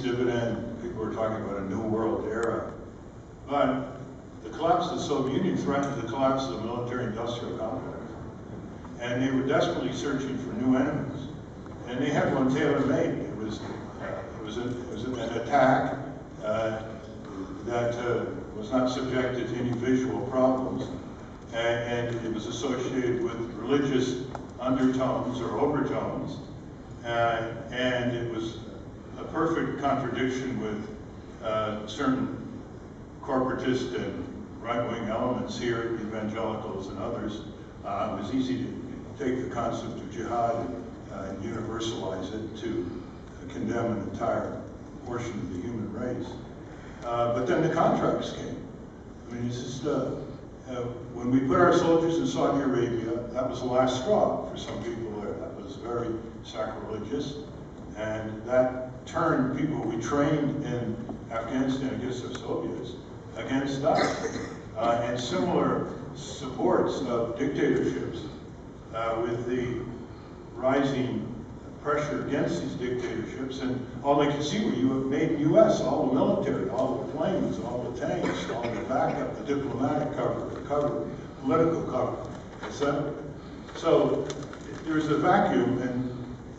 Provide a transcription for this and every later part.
dividend. People were talking about a new world era. But the collapse of the Soviet Union threatened the collapse of the military-industrial complex. And they were desperately searching for new enemies. And they had one tailor-made. It was an attack that was not subjected to any visual problems. And it was associated with religious undertones or overtones. And it was a perfect contradiction with certain corporatist and right-wing elements here, evangelicals and others. It was easy to take the concept of jihad and universalize it to condemn an entire portion of the human race. But then the contracts came. I mean, it's just, when we put our soldiers in Saudi Arabia, that was the last straw for some people there. That was very sacrilegious. And that turned people we trained in Afghanistan against the Soviets against us. And similar supports of dictatorships with the rising pressure against these dictatorships, and all they could see were made in the U.S., all the military, all the planes, all the tanks, all the backup, the diplomatic cover, the cover, political cover, etc. So there's a vacuum,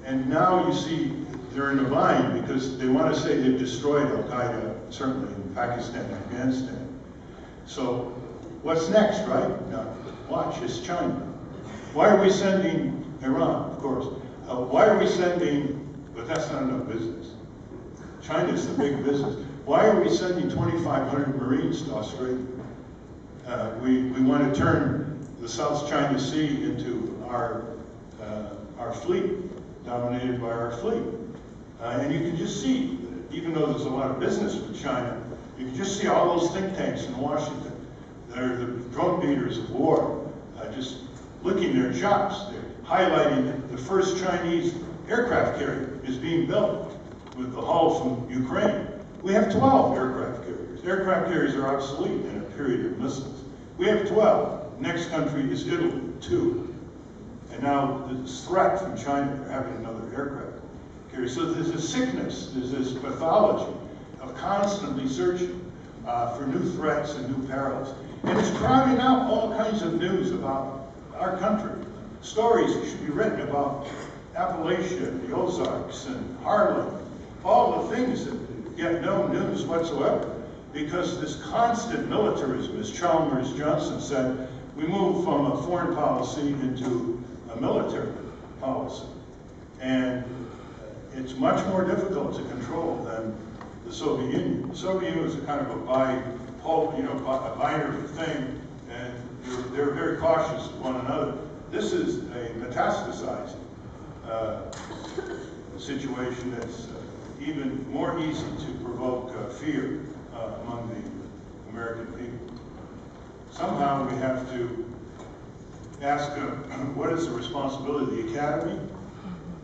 and now you see they're in a bind because they want to say they've destroyed Al-Qaeda, certainly in Pakistan and Afghanistan. So what's next, right? Now, watch, it's China. Why are we sending Iran, of course? Why are we sending, but that's not enough business. China's the big business. Why are we sending 2,500 Marines to Australia? We want to turn the South China Sea into our fleet, dominated by our fleet. And you can just see, even though there's a lot of business with China, you can just see all those think tanks in Washington that are the drum beaters of war, just licking their chops. They're highlighting that the first Chinese aircraft carrier is being built with the hull from Ukraine. We have 12 aircraft carriers. Aircraft carriers are obsolete in a period of missiles. We have 12. Next country is Italy, 2. And now this threat from China, they're having another aircraft carrier. So there's a sickness, there's this pathology of constantly searching for new threats and new perils. And it's crowding out all kinds of news about our country. Stories that should be written about Appalachia, the Ozarks, and Harlem, all the things that get no news whatsoever, because this constant militarism, as Chalmers Johnson said, we move from a foreign policy into a military policy. And it's much more difficult to control than the Soviet Union. The Soviet Union was a kind of a binary thing, and they were very cautious of one another. This is a metastasizing situation that's even more easy to provoke fear among the American people. Somehow we have to ask what is the responsibility of the academy?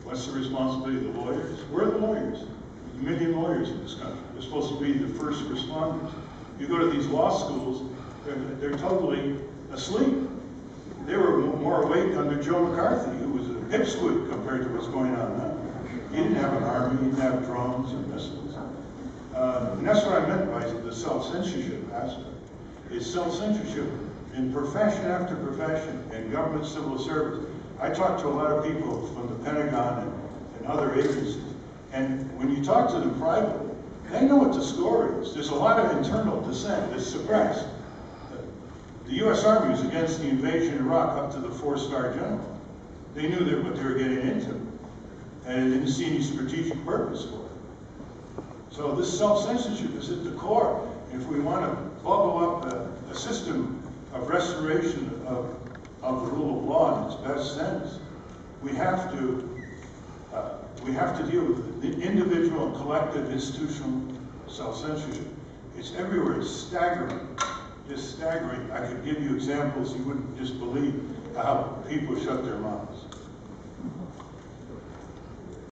What's the responsibility of the lawyers? Where are the lawyers? There's a million lawyers in this country. They're supposed to be the first responders. You go to these law schools, they're totally asleep. They were more awake under Joe McCarthy, who was a pipsqueak compared to what's going on now. He didn't have an army, he didn't have drones and missiles. And that's what I meant by the self-censorship aspect. It's self-censorship in profession after profession, in government civil service. I talked to a lot of people from the Pentagon and other agencies, and when you talk to them privately, they know what the score is. There's a lot of internal dissent that's suppressed. The U.S. Army was against the invasion of Iraq up to the 4-star general. They knew what they were getting into, and they didn't see any strategic purpose for it. So this self-censorship is at the core. If we want to bubble up a system of restoration of the rule of law in its best sense, we have to deal with the individual and collective institutional self-censorship. It's everywhere. It's staggering. Just staggering. I could give you examples you wouldn't just believe how people shut their mouths.